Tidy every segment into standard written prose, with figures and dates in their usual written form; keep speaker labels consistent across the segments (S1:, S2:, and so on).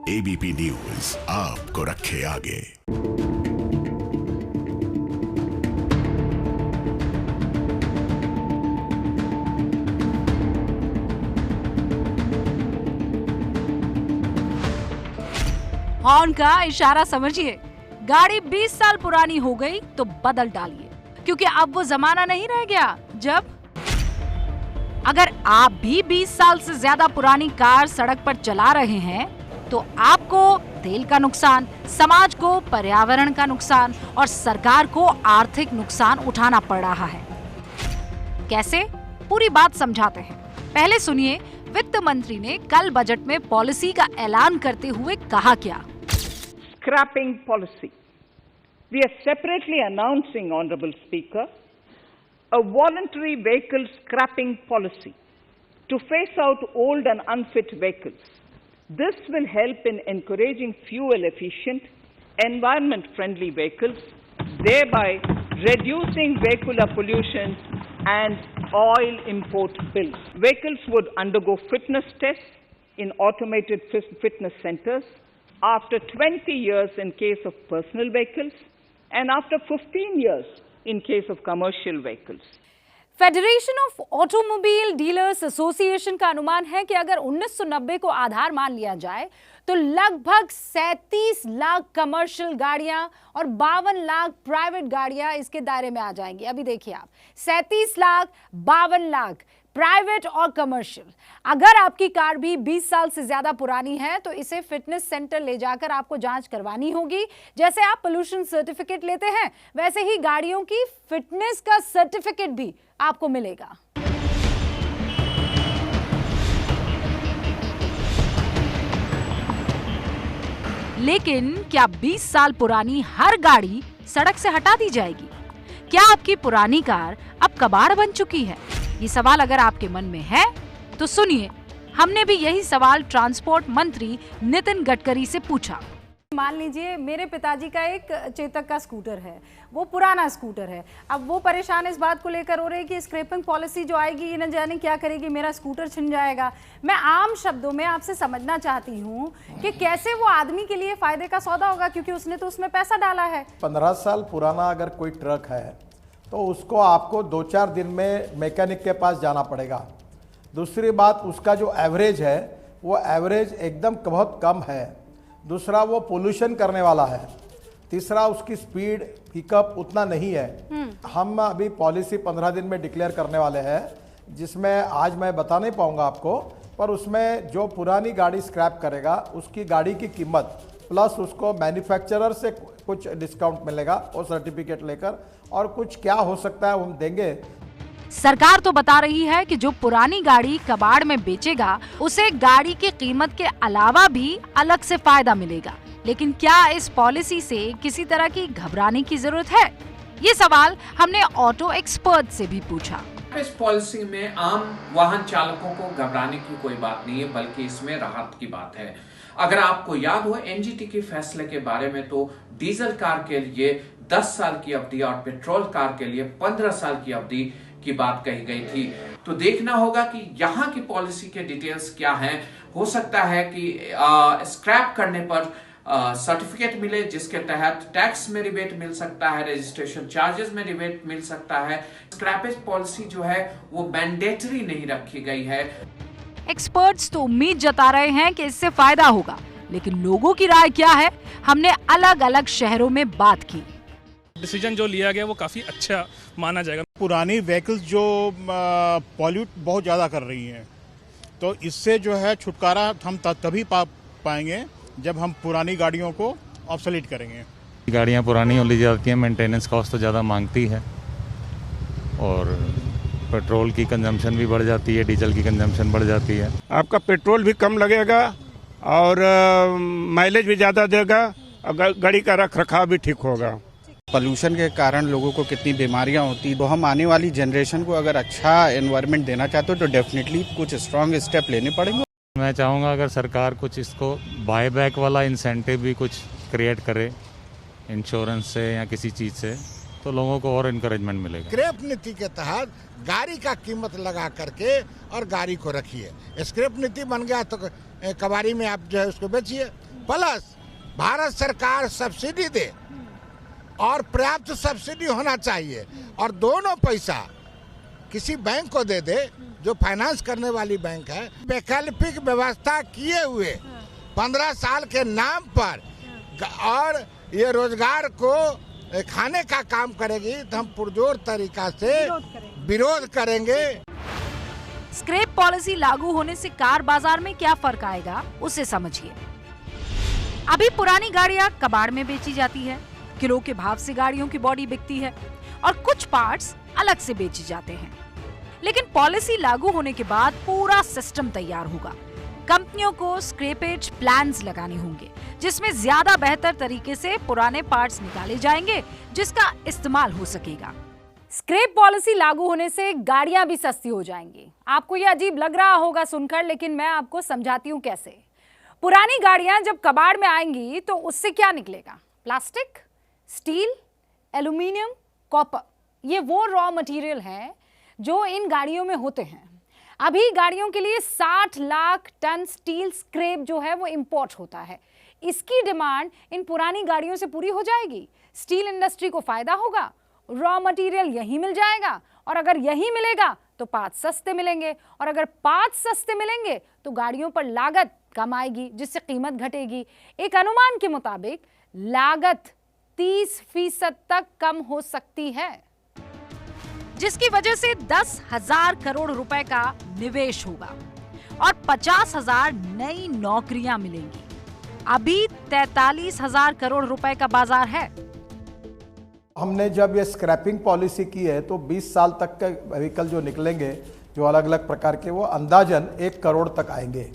S1: ABP news आपको रखे आगे।
S2: हॉर्न का इशारा समझिए। गाड़ी 20 साल पुरानी हो गई तो बदल डालिए, क्योंकि अब वो जमाना नहीं रह गया जब अगर आप भी 20 साल से ज्यादा पुरानी कार सड़क पर चला रहे हैं तो आपको तेल का नुकसान, समाज को पर्यावरण का नुकसान और सरकार को आर्थिक नुकसान उठाना पड़ रहा है। कैसे? पूरी बात समझाते हैं। पहले सुनिए वित्त मंत्री ने कल बजट में पॉलिसी का ऐलान करते हुए कहा क्या।
S3: Scrapping policy. We are separately announcing, Honorable Speaker, a voluntary vehicle scrapping policy to phase out old and unfit vehicles. This will help in encouraging fuel-efficient, environment-friendly vehicles, thereby reducing vehicular pollution and oil import bills. Vehicles would undergo fitness tests in automated fitness centers after 20 years in case of personal vehicles and after 15 years in case of commercial vehicles.
S2: Federation of automobile dealers association का अनुमान है कि अगर 1990 को आधार मान लिया जाए तो लगभग 37 लाख कमर्शियल गाड़ियां और 52 लाख प्राइवेट गाड़ियां इसके दायरे में आ जाएंगी। अभी देखिए आप, 37 लाख, 52 लाख प्राइवेट और कमर्शियल। अगर आपकी कार भी 20 साल से ज्यादा पुरानी है तो इसे फिटनेस सेंटर ले जाकर आपको जांच करवानी होगी। जैसे आप पोल्यूशन सर्टिफिकेट लेते हैं वैसे ही गाड़ियों की फिटनेस का सर्टिफिकेट भी आपको मिलेगा। लेकिन क्या 20 साल पुरानी हर गाड़ी सड़क से हटा दी जाएगी? क्या आपकी पुरानी कार अब कबाड़ बन चुकी है? ये सवाल अगर आपके मन में है तो सुनिए, हमने भी यही सवाल ट्रांसपोर्ट मंत्री नितिन गडकरी से पूछा। मान लीजिए मेरे पिताजी का एक चेतक का स्कूटर है, वो पुराना स्कूटर है। अब वो परेशान इस बात को लेकर हो रहे हैं कि स्क्रैपिंग पॉलिसी जो आएगी ये न जाने क्या करेगी, मेरा स्कूटर छिन जाएगा। मैं आम शब्दों में आपसे समझना चाहती हूँ कि कैसे वो आदमी के लिए फायदे का सौदा होगा, क्योंकि उसने तो उसमें पैसा डाला है।
S4: 15 साल पुराना अगर कोई ट्रक है तो उसको आपको 2-4 दिन में मैकेनिक के पास जाना पड़ेगा। दूसरी बात, उसका जो एवरेज है वो एवरेज एकदम बहुत कम है। दूसरा, वो पोल्यूशन करने वाला है। तीसरा, उसकी स्पीड पिकअप उतना नहीं है। हम अभी पॉलिसी 15 दिन में डिक्लेयर करने वाले हैं, जिसमें आज मैं बता नहीं पाऊंगा आपको, पर उसमें जो पुरानी गाड़ी स्क्रैप करेगा उसकी गाड़ी की कीमत प्लस उसको मैन्युफैक्चरर से कुछ डिस्काउंट मिलेगा वो सर्टिफिकेट लेकर, और कुछ क्या हो सकता है हम देंगे।
S2: सरकार तो बता रही है कि जो पुरानी गाड़ी कबाड़ में बेचेगा उसे गाड़ी की कीमत के अलावा भी अलग से फायदा मिलेगा। लेकिन क्या इस पॉलिसी से किसी तरह की घबराने की जरूरत है? ये सवाल हमने ऑटो एक्सपर्ट से भी पूछा।
S5: इस पॉलिसी में आम वाहन चालकों को घबराने की कोई बात नहीं है, बल्कि इसमें राहत की बात है। अगर आपको याद हो एनजीटी के फैसले के बारे में, तो डीजल कार के लिए 10 साल की अवधि और पेट्रोल कार के लिए 15 साल की अवधि की बात कही गई थी। तो देखना होगा कि यहाँ की पॉलिसी के डिटेल्स क्या हैं। हो सकता है कि स्क्रैप करने पर सर्टिफिकेट मिले, जिसके तहत टैक्स में रिबेट मिल सकता है, रजिस्ट्रेशन चार्जेस में रिबेट मिल सकता है। स्क्रैपेज पॉलिसी जो है वो मैंडेटरी नहीं रखी गई है।
S2: एक्सपर्ट्स तो उम्मीद जता रहे हैं कि इससे फायदा होगा, लेकिन लोगों की राय क्या है? हमने अलग अलग शहरों में बात की।
S6: डिसीजन जो लिया गया वो काफी अच्छा माना जाएगा।
S7: पुरानी व्हीकल्स जो पॉल्यूट बहुत ज़्यादा कर रही हैं, तो इससे जो है छुटकारा हम तभी पाएंगे जब हम पुरानी गाड़ियों को ऑब्सोलीट करेंगे।
S8: गाड़ियाँ पुरानी होती जाती हैं, मेंटेनेंस कॉस्ट तो ज़्यादा मांगती है और पेट्रोल की कंजम्पशन भी बढ़ जाती है, डीजल की कंजम्पशन बढ़ जाती है।
S9: आपका पेट्रोल भी कम लगेगा और माइलेज भी ज़्यादा देगा और गाड़ी का रख रखाव भी ठीक होगा।
S10: पोल्यूशन के कारण लोगों को कितनी बीमारियां होती, तो हम आने वाली जनरेशन को अगर अच्छा एनवायरनमेंट देना चाहते हो तो डेफिनेटली कुछ स्ट्रॉन्ग स्टेप लेने पड़ेंगे।
S8: मैं चाहूँगा अगर सरकार कुछ इसको बायबैक वाला इंसेंटिव भी कुछ क्रिएट करे इंश्योरेंस से या किसी चीज़ से, तो लोगों को और इनकरेजमेंट मिलेगा।
S11: स्क्रैप नीति के तहत गाड़ी का कीमत लगा करके और गाड़ी को रखिए। स्क्रैप नीति बन गया तो कबाड़ी में आप जो है उसको बेचिए, प्लस भारत सरकार सब्सिडी दे और पर्याप्त सब्सिडी होना चाहिए और दोनों पैसा किसी बैंक को दे दे जो फाइनेंस करने वाली बैंक है। वैकल्पिक व्यवस्था किए हुए 15 साल के नाम पर और ये रोजगार को खाने का काम करेगी तो हम पुरजोर तरीका से विरोध करेंगे।
S2: स्क्रैप पॉलिसी लागू होने से कार बाजार में क्या फर्क आएगा उसे समझिए। अभी पुरानी गाड़ियां कबाड़ में बेची जाती है, किलो के भाव से गाड़ियों की बॉडी बिकती है और कुछ पार्ट्स अलग से बेचे जाते हैं। लेकिन पॉलिसी लागू होने के बाद पूरा सिस्टम तैयार होगा। कंपनियों को स्क्रैपेज प्लान्स लगाने होंगे जिसमें ज्यादा बेहतर तरीके से पुराने पार्ट्स निकाले जाएंगे जिसका इस्तेमाल हो सकेगा। स्क्रैप पॉलिसी लागू होने से गाड़ियां भी सस्ती हो जाएंगी। आपको ये अजीब लग रहा होगा सुनकर, लेकिन मैं आपको समझाती हूँ कैसे। पुरानी गाड़ियां जब कबाड़ में आएंगी तो उससे क्या निकलेगा? प्लास्टिक, स्टील, एल्यूमिनियम, कॉपर, ये वो रॉ मटेरियल हैं जो इन गाड़ियों में होते हैं। अभी गाड़ियों के लिए 60 लाख टन स्टील स्क्रैप जो है वो इंपोर्ट होता है। इसकी डिमांड इन पुरानी गाड़ियों से पूरी हो जाएगी। स्टील इंडस्ट्री को फायदा होगा, रॉ मटेरियल यहीं मिल जाएगा और अगर यहीं मिलेगा तो पार्ट्स सस्ते मिलेंगे और अगर पार्ट्स सस्ते मिलेंगे तो गाड़ियों पर लागत कम आएगी जिससे कीमत घटेगी। एक अनुमान के मुताबिक लागत 30% तक कम हो सकती है, जिसकी वजह से 10,000 करोड़ रुपए का निवेश होगा और 50,000 नई नौकरियां मिलेंगी। अभी 43,000 करोड़ रुपए का बाजार है।
S4: हमने जब ये स्क्रैपिंग पॉलिसी की है तो 20 साल तक के व्हीकल जो निकलेंगे जो अलग अलग प्रकार के वो अंदाजन 1 करोड़ तक आएंगे।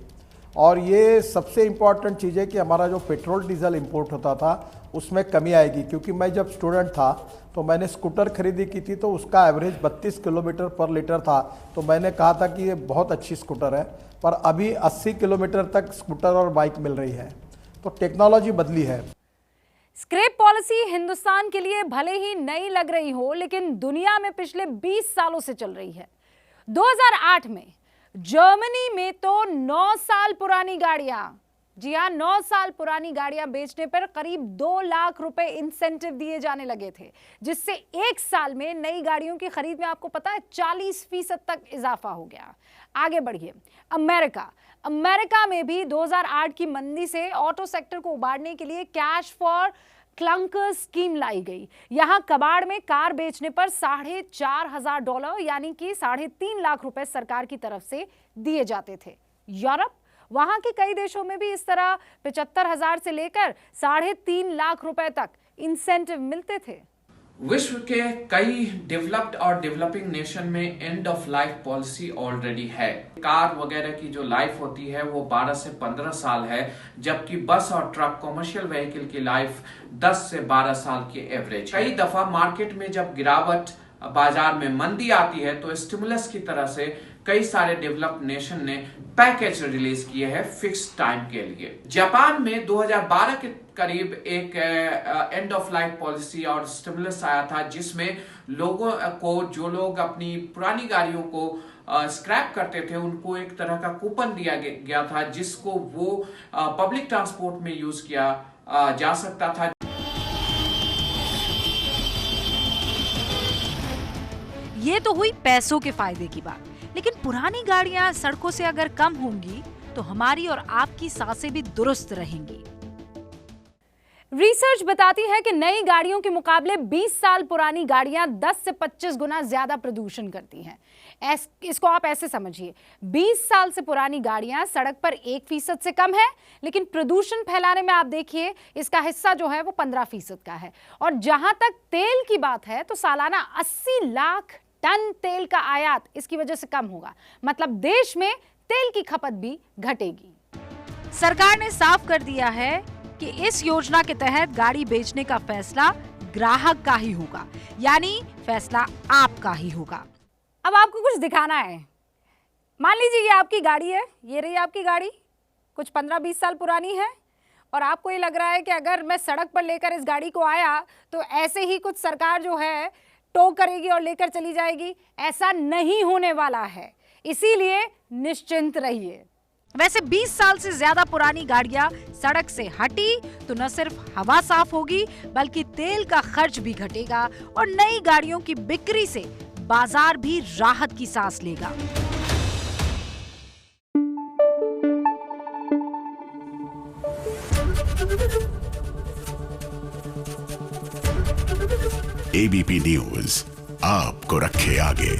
S4: और ये सबसे इम्पॉर्टेंट चीज़ है कि हमारा जो पेट्रोल डीजल इंपोर्ट होता था उसमें कमी आएगी, क्योंकि मैं जब स्टूडेंट था तो मैंने स्कूटर खरीदी की थी तो उसका एवरेज 32 किलोमीटर पर लीटर था। तो मैंने कहा था कि ये बहुत अच्छी स्कूटर है, पर अभी 80 किलोमीटर तक स्कूटर और बाइक मिल रही है। तो टेक्नोलॉजी बदली है।
S2: स्क्रैप पॉलिसी हिंदुस्तान के लिए भले ही नई लग रही हो लेकिन दुनिया में पिछले 20 सालों से चल रही है। 2008 में जर्मनी में तो 9 साल पुरानी गाड़ियां, जी हां 9 साल पुरानी गाड़ियां बेचने पर करीब 2 लाख रुपए इंसेंटिव दिए जाने लगे थे, जिससे 1 साल में नई गाड़ियों की खरीद में आपको पता है 40% तक इजाफा हो गया। आगे बढ़िए, अमेरिका में भी 2008 की मंदी से ऑटो सेक्टर को उबारने के लिए कैश फॉर क्लंकर स्कीम लाई गई। यहां कबाड़ में कार बेचने पर $4,500 यानी कि 3.5 लाख रुपए सरकार की तरफ से दिए जाते थे। यूरोप, वहां के कई देशों में भी इस तरह 75,000 से लेकर 3.5 लाख रुपए तक इंसेंटिव मिलते थे।
S5: विश्व के कई डेवलप्ड और डेवलपिंग नेशन में end of life policy already है। कार वगैरह की जो लाइफ होती है वो 12 से 15 साल है, जबकि बस और ट्रक कमर्शियल व्हीकल की लाइफ 10 से 12 साल की एवरेज। कई दफा मार्केट में जब गिरावट, बाजार में मंदी आती है तो स्टिमुलस की तरह से कई सारे डेवलप्ड नेशन ने पैकेज रिलीज किए हैं फिक्स टाइम के लिए। जापान में 2012 के करीब एक एंड ऑफ लाइफ पॉलिसी और स्टिमुलस आया था, जिसमें लोगों को, जो लोग अपनी पुरानी गाड़ियों को स्क्रैप करते थे, उनको एक तरह का कूपन दिया गया था जिसको वो पब्लिक ट्रांसपोर्ट में यूज किया जा सकता था।
S2: ये तो हुई पैसों के फायदे की बात, लेकिन पुरानी गाड़ियां सड़कों से अगर कम होंगी तो हमारी और आपकी सांसें भी दुरुस्त रहेंगी। रिसर्च बताती है कि नई गाड़ियों के मुकाबले 20 साल पुरानी गाड़ियां 10 से 25 गुना ज्यादा प्रदूषण करती हैं। इसको आप ऐसे समझिए, 20 साल से पुरानी गाड़ियां सड़क पर 1% से कम है, लेकिन प्रदूषण फैलाने में आप देखिए इसका हिस्सा जो है वो 15% का है। और जहां तक तेल की बात है तो सालाना 80 लाख टन तेल का आयात इसकी वजह से कम होगा। मतलब देश में तेल की खपत भी घटेगी। सरकार ने साफ कर दिया है कि इस योजना के तहत गाड़ी बेचने का फैसला ग्राहक का ही होगा, यानी फैसला आपका ही होगा। अब आपको कुछ दिखाना है। मान लीजिए ये आपकी गाड़ी है, ये रही आपकी गाड़ी, कुछ 15-20 साल पुरानी है और आपको ये लग रहा है कि अगर मैं सड़क पर लेकर इस गाड़ी को आया तो ऐसे ही कुछ सरकार जो है टो करेगी और लेकर चली जाएगी। ऐसा नहीं होने वाला है, इसीलिए निश्चिंत रहिए। वैसे 20 साल से ज्यादा पुरानी गाड़ियां सड़क से हटी तो न सिर्फ हवा साफ होगी बल्कि तेल का खर्च भी घटेगा और नई गाड़ियों की बिक्री से बाजार भी राहत की सांस लेगा।
S1: एबीपी न्यूज आपको रखे आगे।